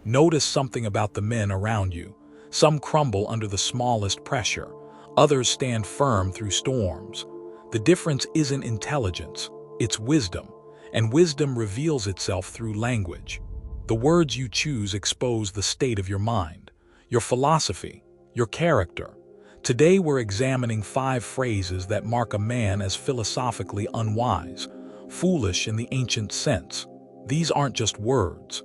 Notice something about the men around you. Some crumble under the smallest pressure. Others stand firm through storms. The difference isn't intelligence, it's wisdom. And wisdom reveals itself through language. The words you choose expose the state of your mind, your philosophy, your character. Today we're examining 5 phrases that mark a man as philosophically unwise, foolish in the ancient sense. These aren't just words.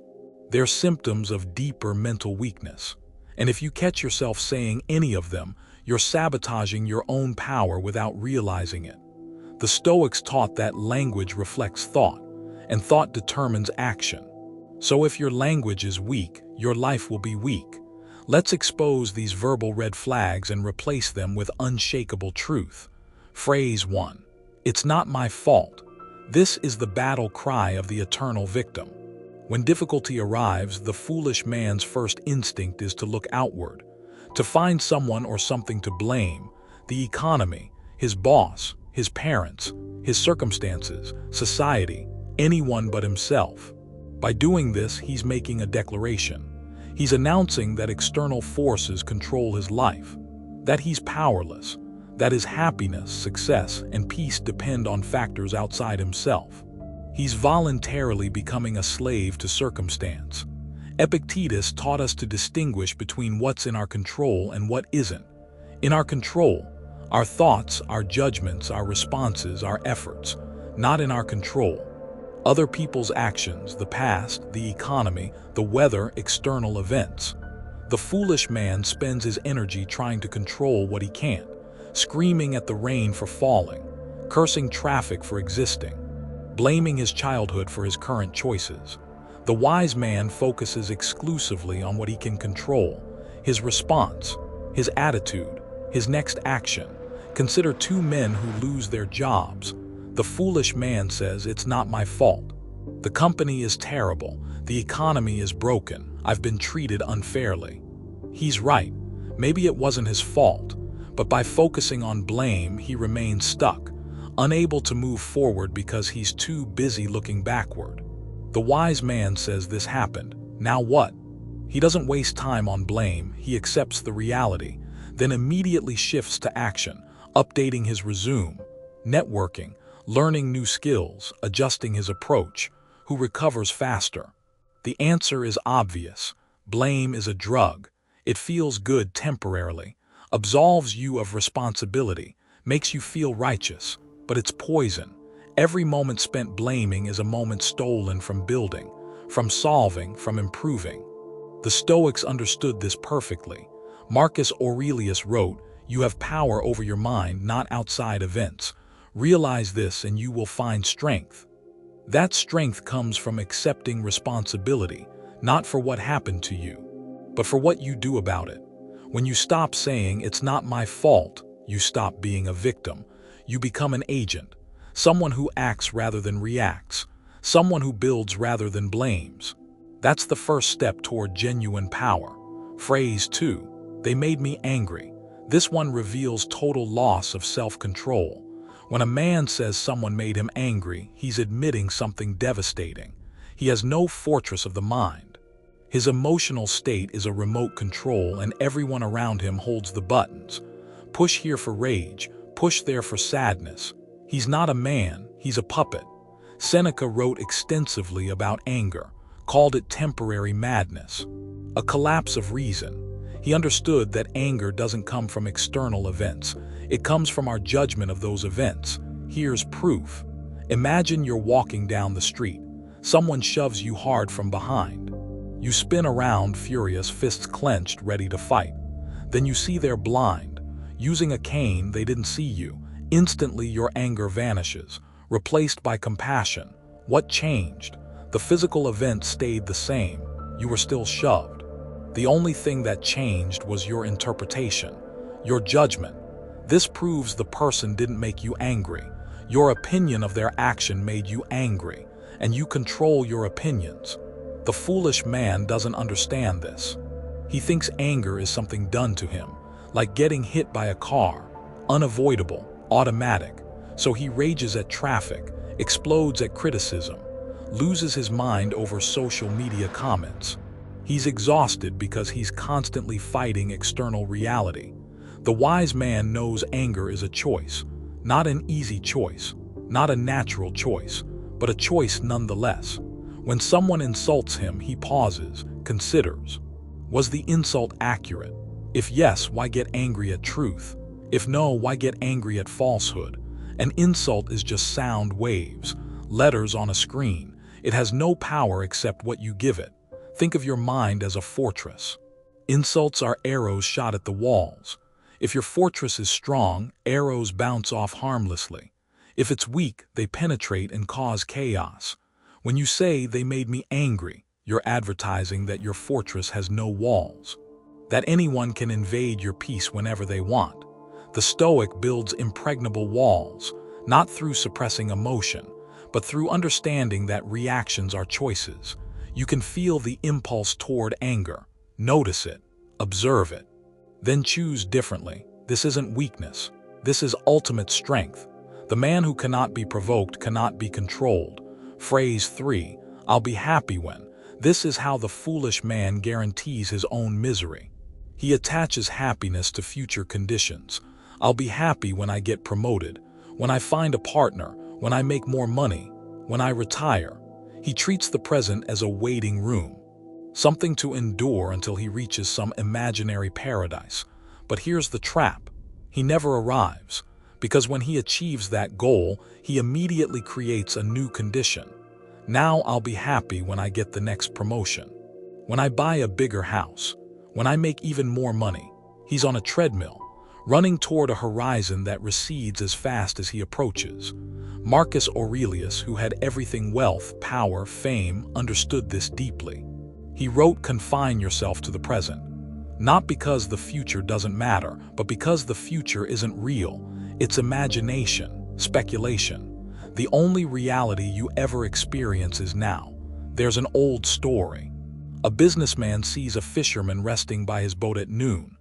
They're symptoms of deeper mental weakness. And if you catch yourself saying any of them, you're sabotaging your own power without realizing it. The Stoics taught that language reflects thought, and thought determines action. So if your language is weak, your life will be weak. Let's expose these verbal red flags and replace them with unshakable truth. Phrase 1. It's not my fault. This is the battle cry of the eternal victim. When difficulty arrives, the foolish man's first instinct is to look outward, to find someone or something to blame: the economy, his boss, his parents, his circumstances, society, anyone but himself. By doing this, he's making a declaration. He's announcing that external forces control his life, that he's powerless, that his happiness, success, and peace depend on factors outside himself. He's voluntarily becoming a slave to circumstance. Epictetus taught us to distinguish between what's in our control and what isn't. In our control, our thoughts, our judgments, our responses, our efforts. Not in our control, other people's actions, the past, the economy, the weather, external events. The foolish man spends his energy trying to control what he can't, screaming at the rain for falling, cursing traffic for existing, blaming his childhood for his current choices. The wise man focuses exclusively on what he can control: his response, his attitude, his next action. Consider 2 men who lose their jobs. The foolish man says, "It's not my fault. The company is terrible. The economy is broken. I've been treated unfairly." He's right. Maybe it wasn't his fault, but by focusing on blame, he remains stuck, unable to move forward because he's too busy looking backward. The wise man says, "This happened. Now what?" He doesn't waste time on blame. He accepts the reality, then immediately shifts to action, updating his resume, networking, learning new skills, adjusting his approach. Who recovers faster? The answer is obvious. Blame is a drug. It feels good temporarily, absolves you of responsibility, makes you feel righteous, but it's poison. Every moment spent blaming is a moment stolen from building, from solving, from improving. The Stoics understood this perfectly. Marcus Aurelius wrote, "You have power over your mind, not outside events. Realize this and you will find strength." That strength comes from accepting responsibility, not for what happened to you, but for what you do about it. When you stop saying, "It's not my fault," you stop being a victim. You become an agent, someone who acts rather than reacts, someone who builds rather than blames. That's the first step toward genuine power. Phrase 2. They made me angry. This one reveals total loss of self-control. When a man says someone made him angry, he's admitting something devastating. He has no fortress of the mind. His emotional state is a remote control, and everyone around him holds the buttons. Push here for rage, push there for sadness. He's not a man, he's a puppet. Seneca wrote extensively about anger, called it temporary madness, a collapse of reason. He understood that anger doesn't come from external events. It comes from our judgment of those events. Here's proof. Imagine you're walking down the street. Someone shoves you hard from behind. You spin around, furious, fists clenched, ready to fight. Then you see they're blind. Using a cane, they didn't see you. Instantly, your anger vanishes, replaced by compassion. What changed? The physical event stayed the same. You were still shoved. The only thing that changed was your interpretation, your judgment. This proves the person didn't make you angry. Your opinion of their action made you angry, and you control your opinions. The foolish man doesn't understand this. He thinks anger is something done to him, like getting hit by a car, unavoidable, automatic. So he rages at traffic, explodes at criticism, loses his mind over social media comments. He's exhausted because he's constantly fighting external reality. The wise man knows anger is a choice, not an easy choice, not a natural choice, but a choice nonetheless. When someone insults him, he pauses, considers. Was the insult accurate? If yes, why get angry at truth? If no, why get angry at falsehood? An insult is just sound waves, letters on a screen. It has no power except what you give it. Think of your mind as a fortress. Insults are arrows shot at the walls. If your fortress is strong, arrows bounce off harmlessly. If it's weak, they penetrate and cause chaos. When you say, "They made me angry," you're advertising that your fortress has no walls, that anyone can invade your peace whenever they want. The Stoic builds impregnable walls, not through suppressing emotion, but through understanding that reactions are choices. You can feel the impulse toward anger, notice it, observe it, then choose differently. This isn't weakness. This is ultimate strength. The man who cannot be provoked cannot be controlled. Phrase 3, I'll be happy when. This is how the foolish man guarantees his own misery. He attaches happiness to future conditions. I'll be happy when I get promoted, when I find a partner, when I make more money, when I retire. He treats the present as a waiting room, something to endure until he reaches some imaginary paradise. But here's the trap. He never arrives, because when he achieves that goal, he immediately creates a new condition. Now I'll be happy when I get the next promotion, when I buy a bigger house, when I make even more money. He's on a treadmill, running toward a horizon that recedes as fast as he approaches. Marcus Aurelius, who had everything: wealth, power, fame, understood this deeply. He wrote, "Confine yourself to the present." Not because the future doesn't matter, but because the future isn't real. It's imagination, speculation. The only reality you ever experience is now. There's an old story. A businessman sees a fisherman resting by his boat at noon.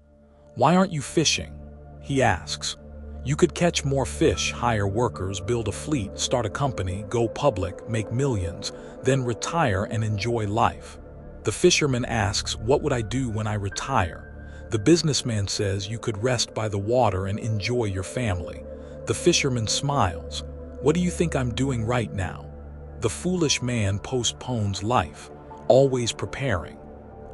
"Why aren't you fishing?" he asks. "You could catch more fish, hire workers, build a fleet, start a company, go public, make millions, then retire and enjoy life." The fisherman asks, "What would I do when I retire?" The businessman says, "You could rest by the water and enjoy your family." The fisherman smiles. "What do you think I'm doing right now?" The foolish man postpones life, always preparing,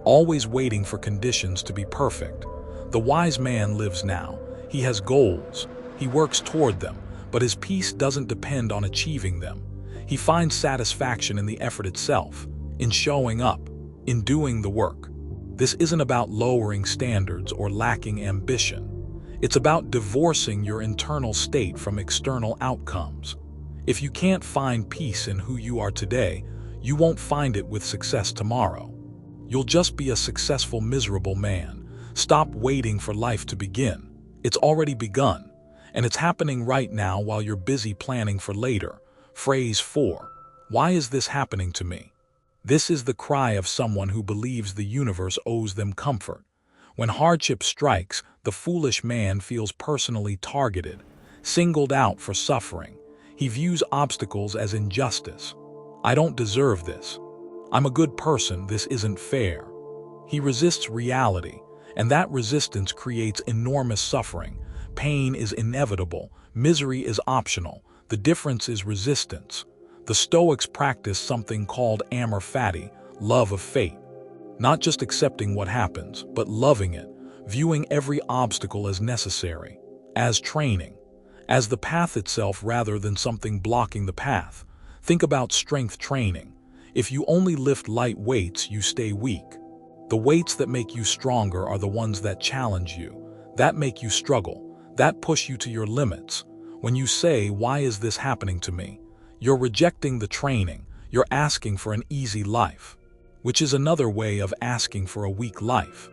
always waiting for conditions to be perfect. The wise man lives now. He has goals. He works toward them, but his peace doesn't depend on achieving them. He finds satisfaction in the effort itself, in showing up, in doing the work. This isn't about lowering standards or lacking ambition. It's about divorcing your internal state from external outcomes. If you can't find peace in who you are today, you won't find it with success tomorrow. You'll just be a successful, miserable man. Stop waiting for life to begin. It's already begun, and it's happening right now while you're busy planning for later. Phrase 4. Why is this happening to me? This is the cry of someone who believes the universe owes them comfort. When hardship strikes, the foolish man feels personally targeted, singled out for suffering. He views obstacles as injustice. "I don't deserve this. I'm a good person, this isn't fair." He resists reality, and that resistance creates enormous suffering. Pain is inevitable, misery is optional. The difference is resistance. The Stoics practice something called amor fati, love of fate. Not just accepting what happens, but loving it, viewing every obstacle as necessary, as training, as the path itself rather than something blocking the path. Think about strength training. If you only lift light weights, you stay weak. The weights that make you stronger are the ones that challenge you, that make you struggle, that push you to your limits. When you say, "Why is this happening to me?" you're rejecting the training. You're asking for an easy life, which is another way of asking for a weak life.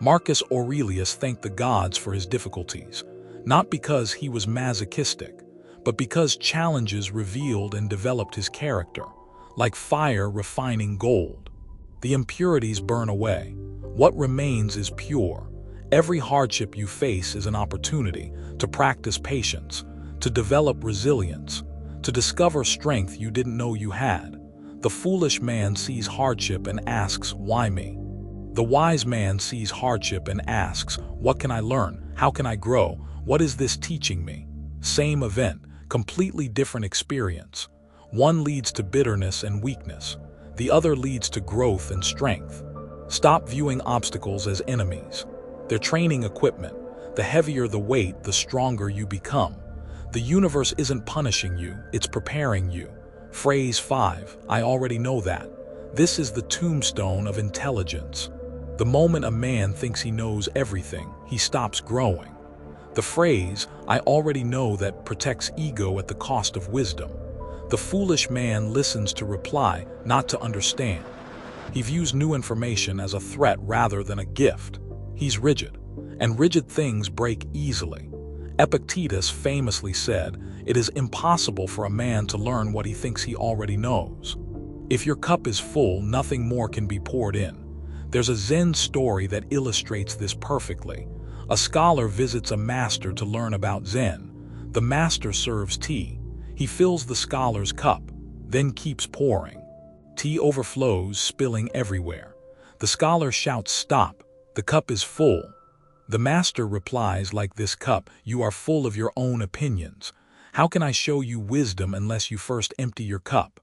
Marcus Aurelius thanked the gods for his difficulties, not because he was masochistic, but because challenges revealed and developed his character, like fire refining gold. The impurities burn away. What remains is pure. Every hardship you face is an opportunity to practice patience, to develop resilience, to discover strength you didn't know you had. The foolish man sees hardship and asks, "Why me?" The wise man sees hardship and asks, what can I learn? How can I grow? What is this teaching me? Same event, completely different experience. One leads to bitterness and weakness. The other leads to growth and strength. Stop viewing obstacles as enemies. They're training equipment. The heavier the weight, the stronger you become. The universe isn't punishing you, it's preparing you. Phrase 5, I already know that. This is the tombstone of intelligence. The moment a man thinks he knows everything, he stops growing. The phrase, I already know that, protects ego at the cost of wisdom. The foolish man listens to reply, not to understand. He views new information as a threat rather than a gift. He's rigid, and rigid things break easily. Epictetus famously said, it is impossible for a man to learn what he thinks he already knows. If your cup is full, nothing more can be poured in. There's a Zen story that illustrates this perfectly. A scholar visits a master to learn about Zen. The master serves tea. He fills the scholar's cup, then keeps pouring. Tea overflows, spilling everywhere. The scholar shouts, stop, the cup is full. The master replies, like this cup, you are full of your own opinions. How can I show you wisdom unless you first empty your cup?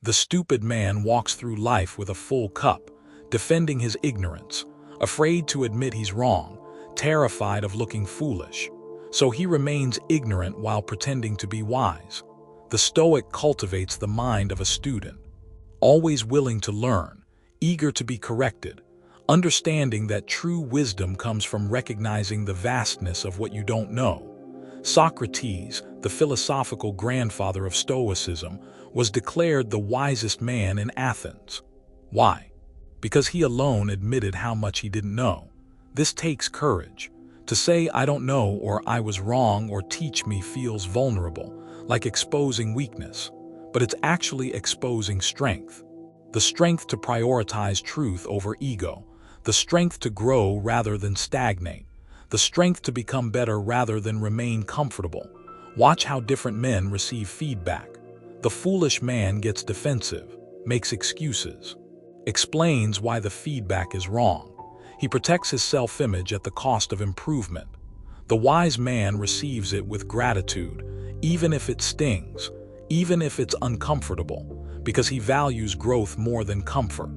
The stupid man walks through life with a full cup, defending his ignorance, afraid to admit he's wrong, terrified of looking foolish. So he remains ignorant while pretending to be wise. The Stoic cultivates the mind of a student, always willing to learn, eager to be corrected, understanding that true wisdom comes from recognizing the vastness of what you don't know. Socrates, the philosophical grandfather of Stoicism, was declared the wisest man in Athens. Why? Because he alone admitted how much he didn't know. This takes courage. To say I don't know or I was wrong or teach me feels vulnerable, like exposing weakness, but it's actually exposing strength. The strength to prioritize truth over ego, the strength to grow rather than stagnate, the strength to become better rather than remain comfortable. Watch how different men receive feedback. The foolish man gets defensive, makes excuses, explains why the feedback is wrong. He protects his self-image at the cost of improvement. The wise man receives it with gratitude, even if it stings, even if it's uncomfortable, because he values growth more than comfort.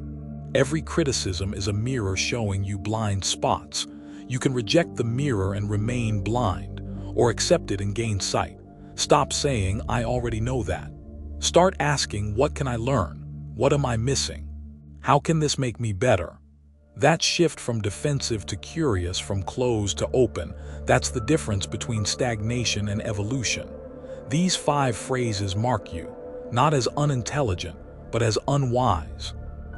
Every criticism is a mirror showing you blind spots. You can reject the mirror and remain blind, or accept it and gain sight. Stop saying, I already know that. Start asking, what can I learn? What am I missing? How can this make me better? That shift from defensive to curious, from closed to open, that's the difference between stagnation and evolution. These 5 phrases mark you, not as unintelligent, but as unwise,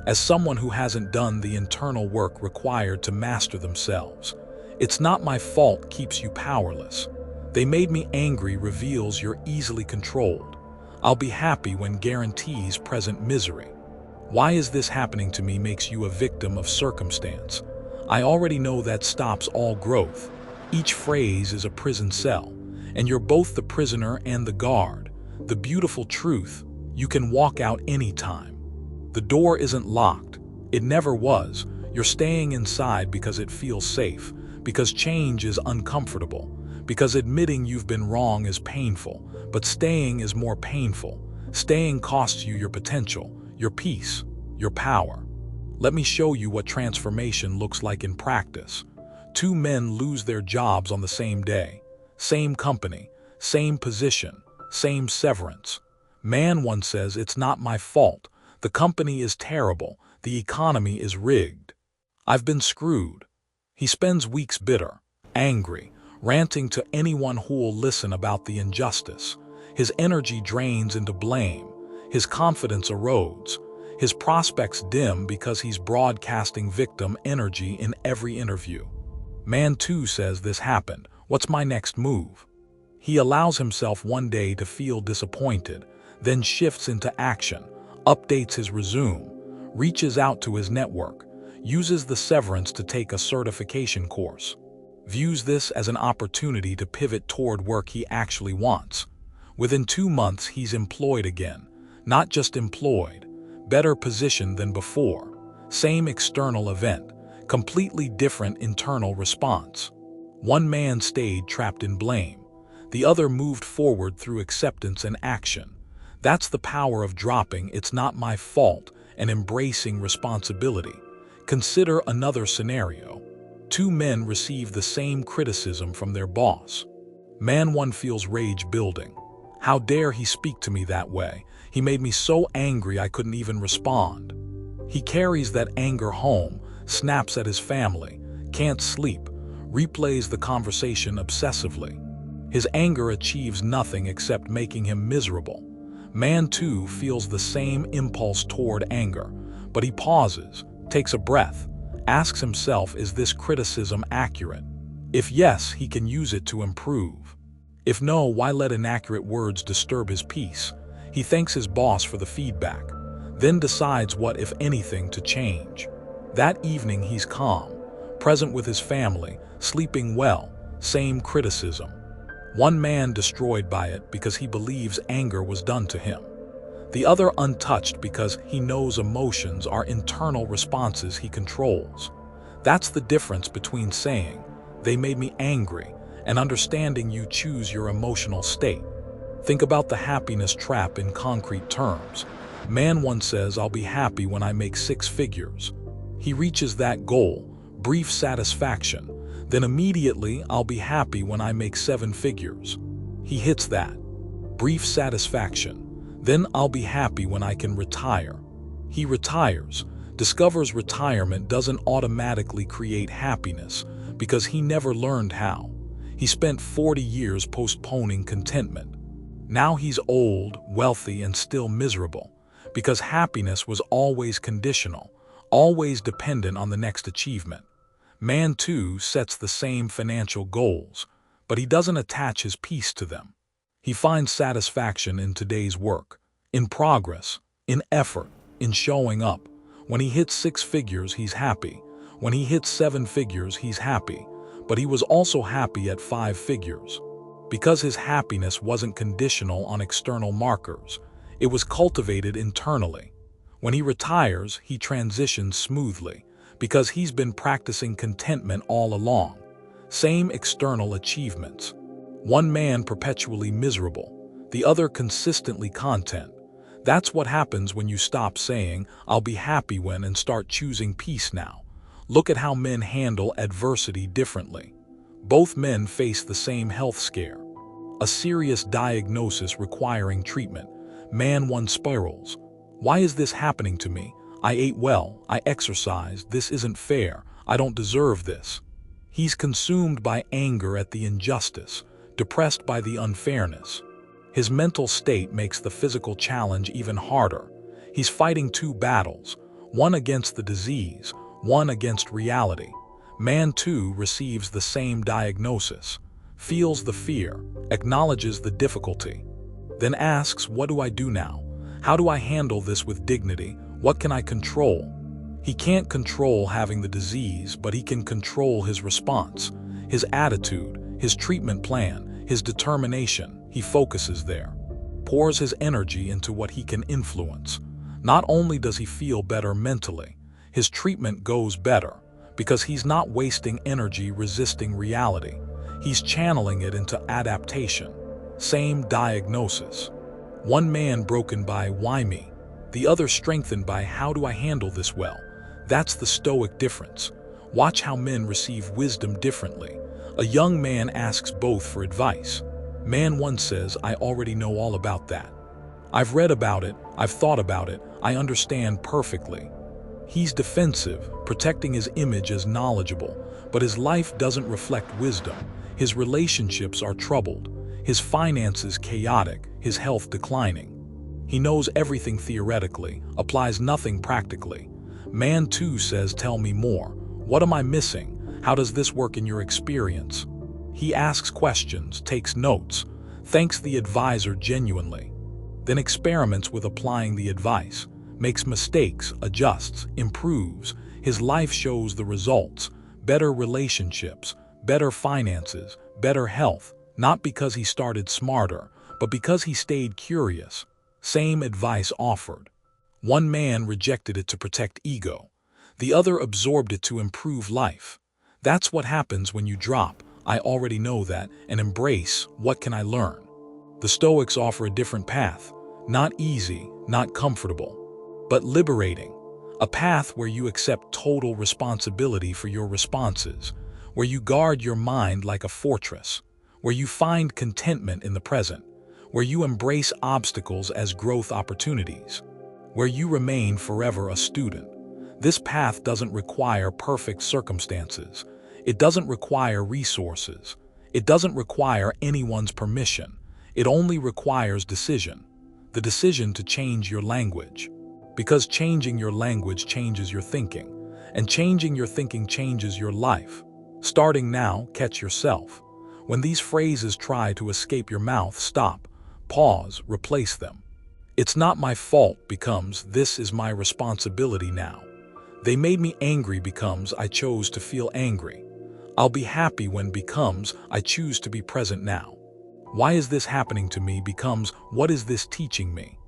as someone who hasn't done the internal work required to master themselves. It's not my fault keeps you powerless. They made me angry reveals you're easily controlled. I'll be happy when guarantees present misery. Why is this happening to me makes you a victim of circumstance. I already know that stops all growth. Each phrase is a prison cell, and you're both the prisoner and the guard. The beautiful truth, you can walk out anytime. The door isn't locked. It never was. You're staying inside because it feels safe, because change is uncomfortable, because admitting you've been wrong is painful, but staying is more painful. Staying costs you your potential, your peace, your power. Let me show you what transformation looks like in practice. 2 men lose their jobs on the same day. Same company, same position, same severance. Man 1 says, it's not my fault. The company is terrible. The economy is rigged. I've been screwed. He spends weeks bitter, angry, ranting to anyone who'll listen about the injustice. His energy drains into blame. His confidence erodes. His prospects dim because he's broadcasting victim energy in every interview. Man 2 says, this happened. What's my next move? He allows himself one day to feel disappointed, then shifts into action, updates his resume, reaches out to his network, uses the severance to take a certification course, views this as an opportunity to pivot toward work he actually wants. Within 2 months, he's employed again. Not just employed, better positioned than before. Same external event, Completely different internal response. One man stayed trapped in blame. The other moved forward through acceptance and action. That's the power of dropping "it's not my fault" and embracing responsibility. Consider another scenario. Two men receive the same criticism from their boss. Man one feels rage building. "How dare he speak to me that way? He made me so angry I couldn't even respond." He carries that anger home, snaps at his family, can't sleep, replays the conversation obsessively. His anger achieves nothing except making him miserable. Man too feels the same impulse toward anger, but he pauses, takes a breath, asks himself, is this criticism accurate? If yes, he can use it to improve. If no, why let inaccurate words disturb his peace? He thanks his boss for the feedback, then decides what, if anything, to change. That evening he's calm, present with his family, sleeping well, same criticism. One man destroyed by it because he believes anger was done to him. The other untouched because he knows emotions are internal responses he controls. That's the difference between saying, "they made me angry," and understanding you choose your emotional state. Think about the happiness trap in concrete terms. Man one says, "I'll be happy when I make 6 figures." He reaches that goal, brief satisfaction, then immediately, "I'll be happy when I make 7 figures." He hits that. Brief satisfaction. Then, "I'll be happy when I can retire." He retires, discovers retirement doesn't automatically create happiness because he never learned how. He spent 40 years postponing contentment. Now he's old, wealthy, and still miserable because happiness was always conditional, always dependent on the next achievement. Man too sets the same financial goals, but he doesn't attach his peace to them. He finds satisfaction in today's work, in progress, in effort, in showing up. When he hits 6 figures, he's happy. When he hits 7 figures, he's happy. But he was also happy at 5 figures. Because his happiness wasn't conditional on external markers, it was cultivated internally. When he retires, he transitions smoothly, because he's been practicing contentment all along. Same external achievements. One man perpetually miserable, the other consistently content. That's what happens when you stop saying, "I'll be happy when," and start choosing peace now. Look at how men handle adversity differently. Both men face the same health scare, a serious diagnosis requiring treatment. Man one spirals. "Why is this happening to me? I ate well, I exercised, this isn't fair, I don't deserve this." He's consumed by anger at the injustice, depressed by the unfairness. His mental state makes the physical challenge even harder. He's fighting 2 battles, one against the disease, one against reality. Man too receives the same diagnosis, feels the fear, acknowledges the difficulty, then asks, "What do I do now? How do I handle this with dignity? What can I control?" He can't control having the disease, but he can control his response, his attitude, his treatment plan, his determination. He focuses there, pours his energy into what he can influence. Not only does he feel better mentally, his treatment goes better because he's not wasting energy resisting reality. He's channeling it into adaptation. Same diagnosis. One man broken by "why me?" The other strengthened by "how do I handle this well?" That's the Stoic difference. Watch how men receive wisdom differently. A young man asks both for advice. Man one says, "I already know all about that. I've read about it, I've thought about it, I understand perfectly." He's defensive, protecting his image as knowledgeable, but his life doesn't reflect wisdom. His relationships are troubled, his finances chaotic, his health declining. He knows everything theoretically, applies nothing practically. Man too says, "Tell me more. What am I missing? How does this work in your experience?" He asks questions, takes notes, thanks the advisor genuinely, then experiments with applying the advice, makes mistakes, adjusts, improves. His life shows the results: better relationships, better finances, better health, not because he started smarter, but because he stayed curious. Same advice offered. One man rejected it to protect ego. The other absorbed it to improve life. That's what happens when you drop "I already know that" and embrace "what can I learn?" The Stoics offer a different path, not easy, not comfortable, but liberating. A path where you accept total responsibility for your responses, where you guard your mind like a fortress, where you find contentment in the present, where you embrace obstacles as growth opportunities, where you remain forever a student. This path doesn't require perfect circumstances. It doesn't require resources. It doesn't require anyone's permission. It only requires decision. The decision to change your language. Because changing your language changes your thinking, and changing your thinking changes your life. Starting now, catch yourself. When these phrases try to escape your mouth, stop, pause, replace them. "It's not my fault" becomes "this is my responsibility now." "They made me angry" becomes "I chose to feel angry." "I'll be happy when" becomes "I choose to be present now." "Why is this happening to me" becomes "what is this teaching me?"